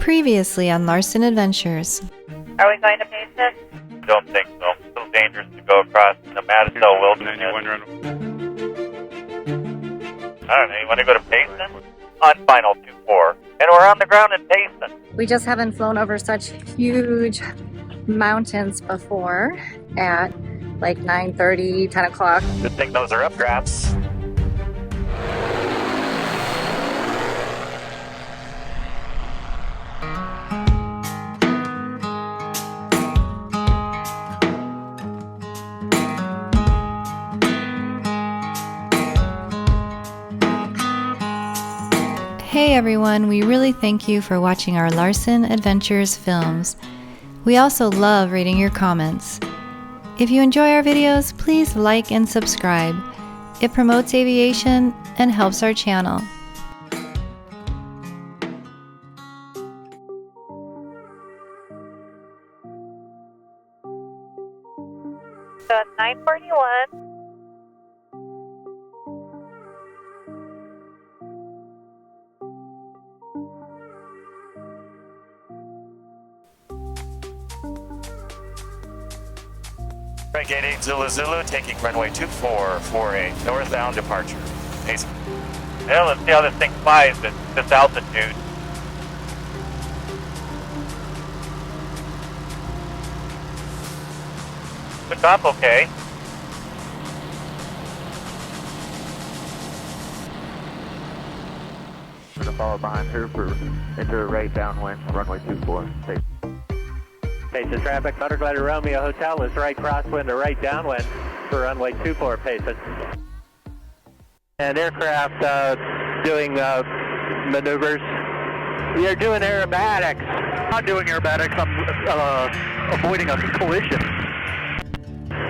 Previously on Larson Adventures. Are we going to Payson? I don't think so. It's a little dangerous to go across the Mazatzal Wilderness. I don't know, you want to go to Payson? On final 2-4. And we're on the ground in Payson. We just haven't flown over such huge mountains before at like 9:30, 10 o'clock. Good thing those are updrafts. Hey everyone, we really thank you for watching our Larson Adventures films. We also love reading your comments. If you enjoy our videos, please like and subscribe. It promotes aviation and helps our channel. So it's 9:41. Right, gate 8 Zulu Zulu, taking runway 24 for a northbound departure. Payson. Well, let's see how this thing flies at this altitude. Took off okay. I'm going to follow behind her for into right downwind, runway 24. Payson traffic, Butterglider Romeo Hotel is right crosswind to right downwind for runway 24, Payson. And aircraft doing maneuvers. We are doing aerobatics. Not doing aerobatics, I'm avoiding a collision.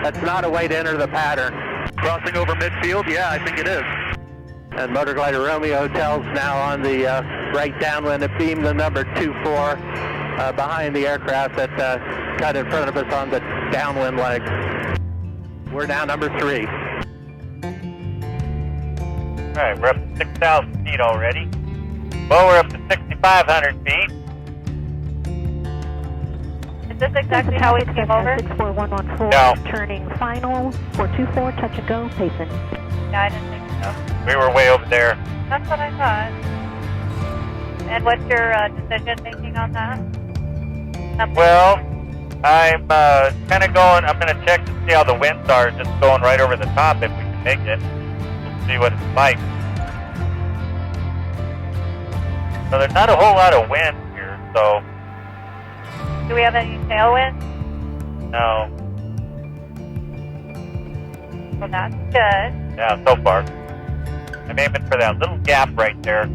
That's not a way to enter the pattern. Crossing over midfield? Yeah, I think it is. And Motorglider Romeo Hotel's now on the right downwind to beam the number 24 behind the aircraft that cut in front of us on the downwind leg. We're now number 3. Alright, we're up to 6,000 feet already. Well, we're up to 6,500 feet. Is this exactly how we came over? 64114, No. turning final, 424, touch and go, Payson. No, I didn't think so. We were way over there. That's what I thought. And what's your decision making on that? Well, I'm kind of going, I'm going to check to see how the winds are, just going right over the top if we can make it. We'll see what it's like. So there's not a whole lot of wind here, so... Do we have any tailwind? No. Well, that's good. Yeah, so far. I'm aiming for that little gap right there.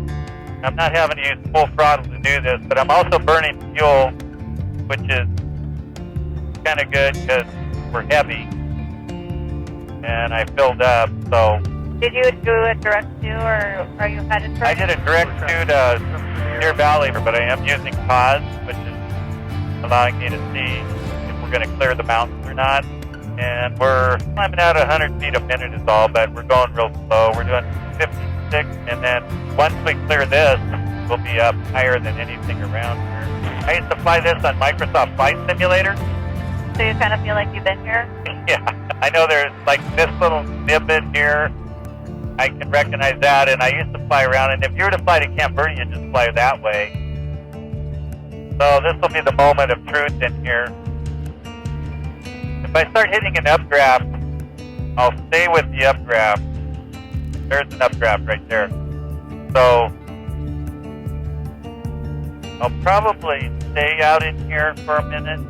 I'm not having to use full throttle to do this, but I'm also burning fuel, which is kind of good because we're heavy. And I filled up, so... Did you do a direct to, or are you headed for I did a direct to Deer Valley, but I am using pause, which is allowing me to see if we're going to clear the mountains or not. And we're climbing out 100 feet a minute is all, but we're going real slow. We're doing 56, and then once we clear this, we'll be up higher than anything around here. I used to fly this on Microsoft Flight Simulator. So you kind of feel like you've been here? Yeah, I know there's like this little snippet here. I can recognize that, and I used to fly around, and if you were to fly to Camp Verde, you just fly that way. So this will be the moment of truth in here. If I start hitting an updraft, I'll stay with the updraft. There's an updraft right there. So I'll probably stay out in here for a minute,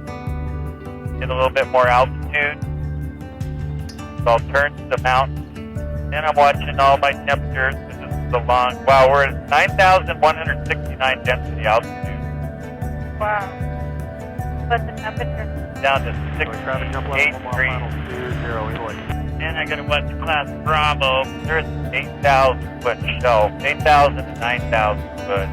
get a little bit more altitude. So I'll turn to the mountain. And I'm watching all my temperatures because this is a long... Wow, we're at 9,169 density altitude. Wow. What's the temperature? Down to 68 degrees. And I got to watch the class Bravo. There's 8,000 foot shelf. 8,000 to 9,000 foot.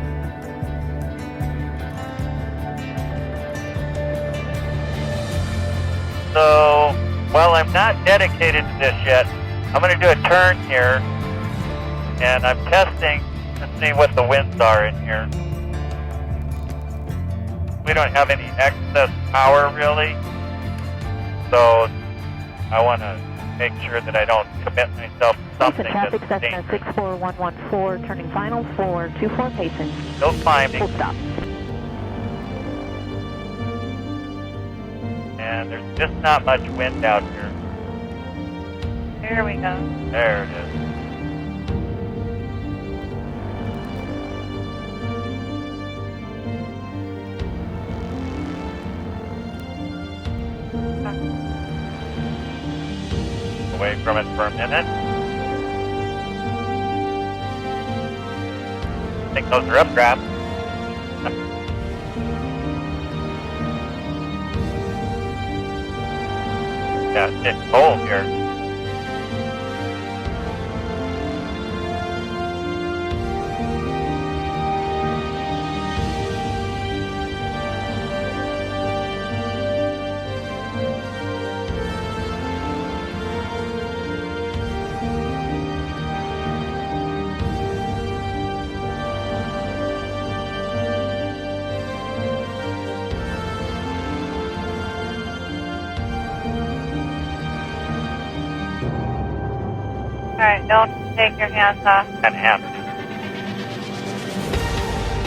So, while I'm not dedicated to this yet, I'm going to do a turn here, and I'm testing to see what the winds are in here. don't have any excess power really. So I want to make sure that I don't commit myself to something Payson traffic, that's Cessna dangerous. 64114, turning final 424 Payson. Still climbing, Full stop. and there's just not much wind out here. Here we go. There it is. Away from it for a minute. I think those are updrafts. Yeah, it's getting cold here. All right, don't take your hands off. And hammer.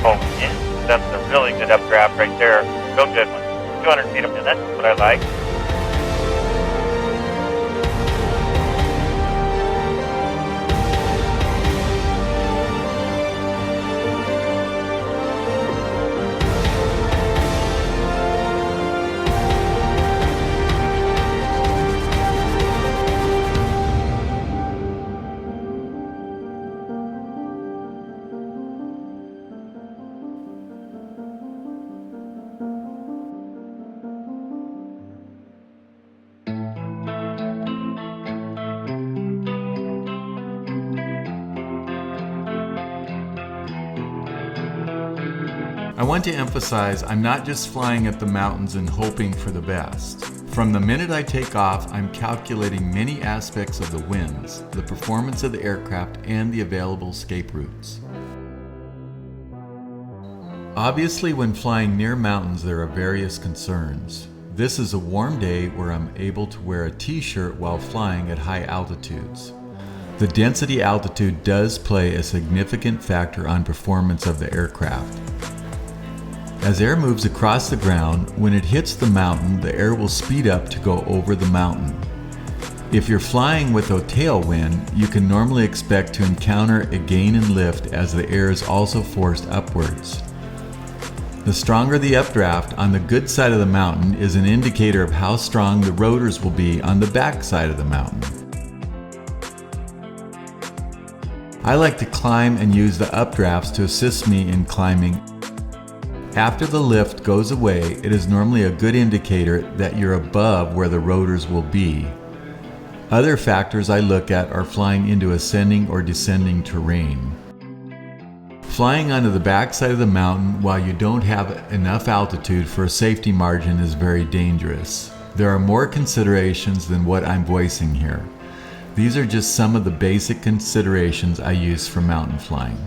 Oh, yeah, that's a really good updraft right there. Real good one. 200 feet a minute, that's what I like. I want to emphasize I'm not just flying at the mountains and hoping for the best. From the minute I take off, I'm calculating many aspects of the winds, the performance of the aircraft, and the available escape routes. Obviously, when flying near mountains, there are various concerns. This is a warm day where I'm able to wear a t-shirt while flying at high altitudes. The density altitude does play a significant factor on performance of the aircraft. As air moves across the ground, when it hits the mountain, the air will speed up to go over the mountain. If you're flying with a tailwind, you can normally expect to encounter a gain in lift as the air is also forced upwards. The stronger the updraft on the good side of the mountain is an indicator of how strong the rotors will be on the back side of the mountain. I like to climb and use the updrafts to assist me in climbing. After the lift goes away, it is normally a good indicator that you're above where the rotors will be. Other factors I look at are flying into ascending or descending terrain. Flying onto the backside of the mountain while you don't have enough altitude for a safety margin is very dangerous. There are more considerations than what I'm voicing here. These are just some of the basic considerations I use for mountain flying.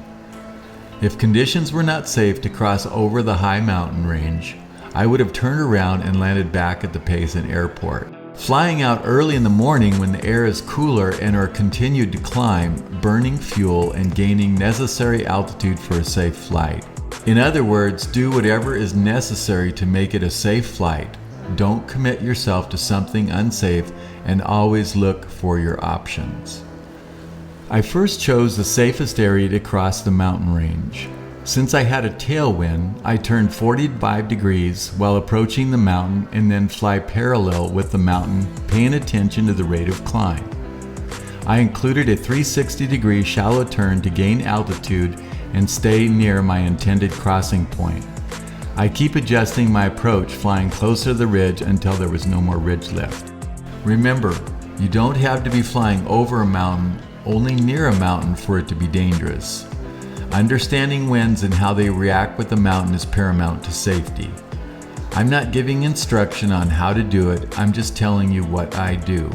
If conditions were not safe to cross over the high mountain range, I would have turned around and landed back at the Payson airport. Flying out early in the morning when the air is cooler and are continued to climb, burning fuel and gaining necessary altitude for a safe flight. In other words, do whatever is necessary to make it a safe flight. Don't commit yourself to something unsafe and always look for your options. I first chose the safest area to cross the mountain range. Since I had a tailwind, I turned 45 degrees while approaching the mountain and then fly parallel with the mountain, paying attention to the rate of climb. I included a 360-degree shallow turn to gain altitude and stay near my intended crossing point. I keep adjusting my approach, flying closer to the ridge until there was no more ridge lift. Remember, you don't have to be flying over a mountain, only near a mountain for it to be dangerous. Understanding winds and how they react with the mountain is paramount to safety. I'm not giving instruction on how to do it, I'm just telling you what I do.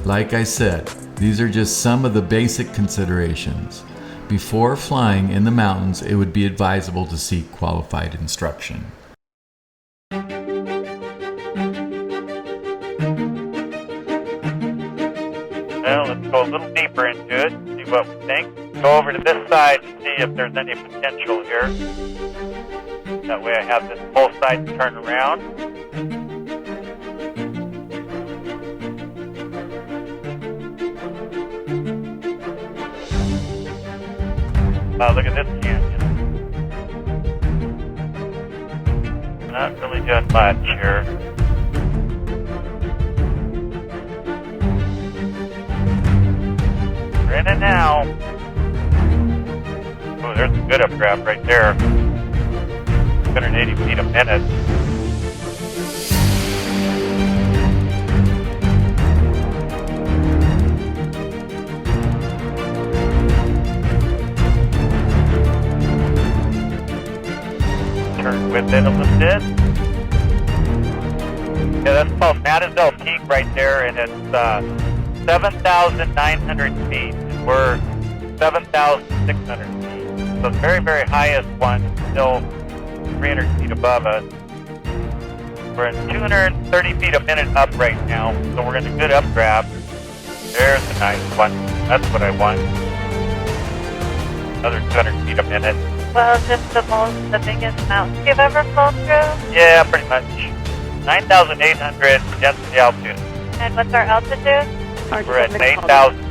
Like I said, these are just some of the basic considerations. Before flying in the mountains, it would be advisable to seek qualified instruction. deeper into it, see what we think. Go over to this side and see if there's any potential here. That way I have this whole side to turn around. Look at this canyon. Not really doing much here. We're in it now. Oh, there's a good updraft right there. 280 feet a minute. Turn with it a little bit. Yeah, that's called Mazatzal Peak right there, and it's 7,900 feet. We're 7,600 feet. So the very, very highest one is still 300 feet above us. We're at 230 feet a minute up right now, so we're in a good updraft. There's a nice one. That's what I want. Another 200 feet a minute. Well, is this the biggest mountain you've ever flown through? Yeah, pretty much. 9,800 density altitude. And what's our altitude? We're at 8,000.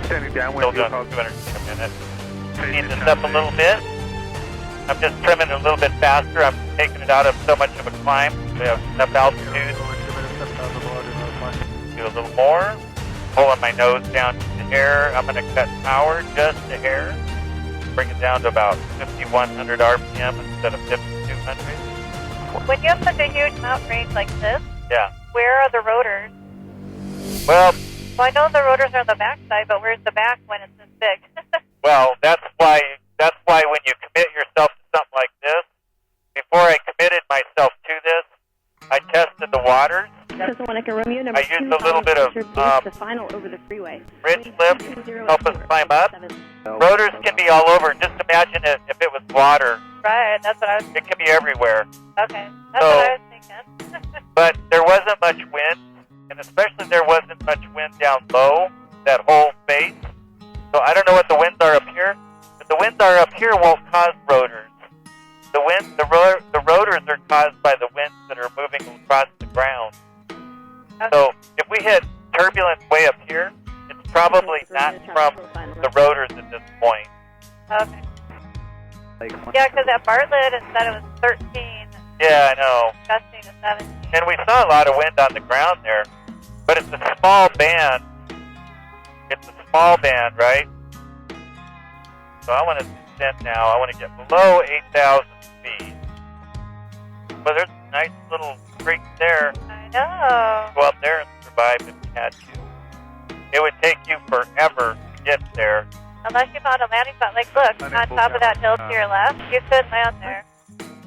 Standing Still downwind. doing 200 feet a minute. Speed this up a little bit. I'm just trimming it a little bit faster. I'm taking it out of so much of a climb. We have enough altitude. Do a little more. Pulling my nose down just a hair. I'm going to cut power just a hair. Bring it down to about 5,100 RPM instead of 5,200. When you have such a huge mountain range like this, Yeah. where are the rotors? Well, Well, I know the rotors are on the backside, but where's the back when it's this big? that's why when you commit yourself to something like this, before I committed myself to this, I tested the waters. I used a little bit of the final over the freeway. ridge lift to help us climb up. Rotors can be all over. Just imagine it if it was water. Right, that's what I was It can be everywhere. Okay, that's what I was thinking. But there wasn't much wind, and especially there wasn't much wind down low, that whole face. So I don't know what the winds are up here, but the winds are up here won't cause rotors. The rotors are caused by the winds that are moving across the ground. Okay. So if we hit turbulence way up here, it's probably not from the rotors at this point. Okay. Yeah, because at Bartlett it said it was 13, Yeah, I know. gusting to 17. And we saw a lot of wind on the ground there, but it's a small band. It's a small band, right? So I want to descend now. I want to get below 8,000 feet. But there's a nice little creek there. I know. Go up there and survive if you had to. It would take you forever to get there. Unless you found a landing spot. Like, look, on top of that hill to your left, you could land there.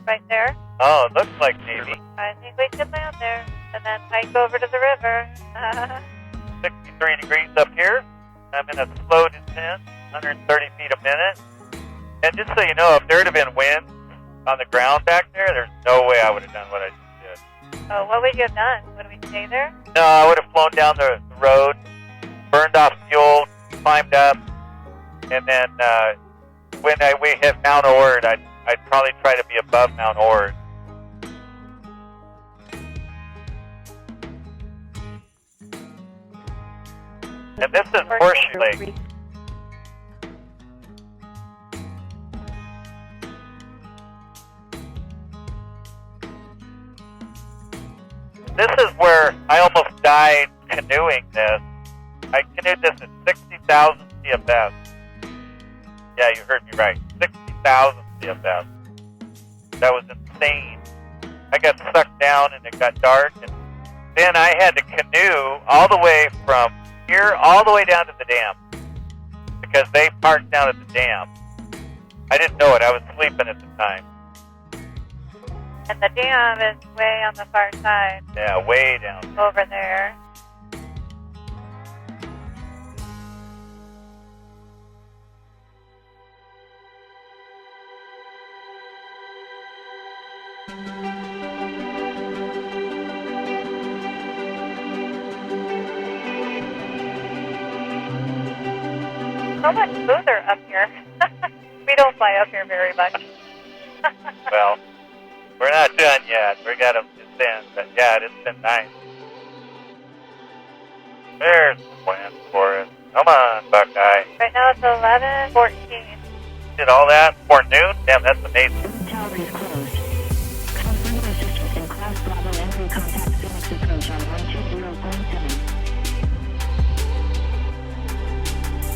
Right there. Oh, it looks like maybe. I think we could land there. And then hike over to the river. 63 degrees up here. I'm in a slow descent, 130 feet a minute. And just so you know, if there had been wind on the ground back there, there's no way I would have done what I just did. Oh, what would you have done? Would we stay there? No, I would have flown down the road, burned off fuel, climbed up, and then when we hit Mount Ord, I'd probably try to be above Mount Ord. And this is Horseshoe Lake. This is where I almost died canoeing this. I canoed this at 60,000 CFS. Yeah, you heard me right. 60,000 CFS. That was insane. I got sucked down and it got dark. And then I had to canoe all the way from here all the way down to the dam. Because they parked down at the dam. I didn't know it. I was sleeping at the time. And the dam is way on the far side. Yeah, way down. Over there. so much smoother up here. We don't fly up here very much. Well, we're not done yet. We got to descend, but yeah, it's been nice. There's the wind for us. Come on, Buckeye. Right now it's 11:14. Did all that before noon? Damn, that's amazing. Tower is closed. Cloud further assistance in Class Bravo entry contact Phoenix approach on 120.7.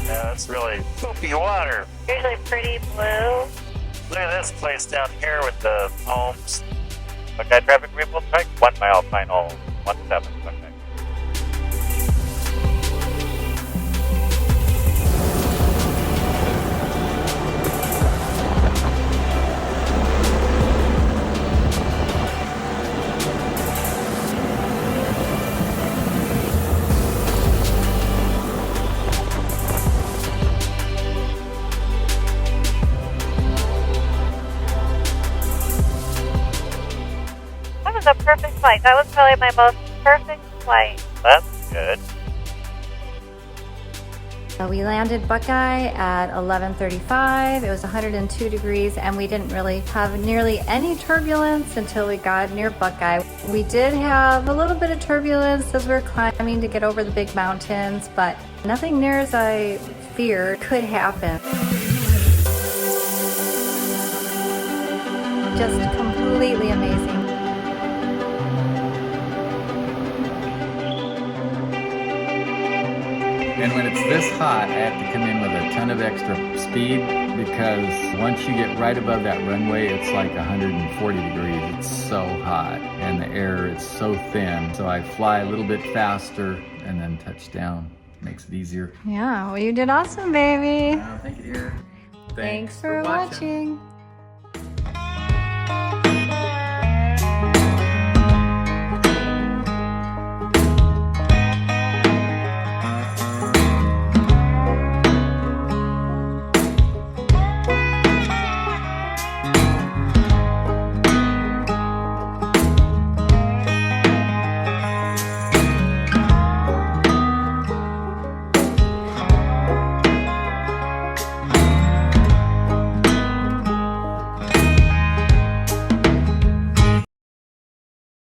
Yeah, that's really poopy water. Usually pretty blue. Look at this place down here with the homes. Buckeye traffic report strike, 1 mile final 17 Buckeye. That was a perfect flight. That was probably my most perfect flight. That's good. We landed Buckeye at 11:35. It was 102 degrees and we didn't really have nearly any turbulence until we got near Buckeye. We did have a little bit of turbulence as we were climbing to get over the big mountains, but nothing near as I feared could happen. Just completely amazing. And when it's this hot, I have to come in with a ton of extra speed because once you get right above that runway, it's like 140 degrees. It's so hot and the air is so thin. So I fly a little bit faster and then touch down. Makes it easier. Yeah, well, you did awesome, baby. Thank you, dear. Thanks for watching.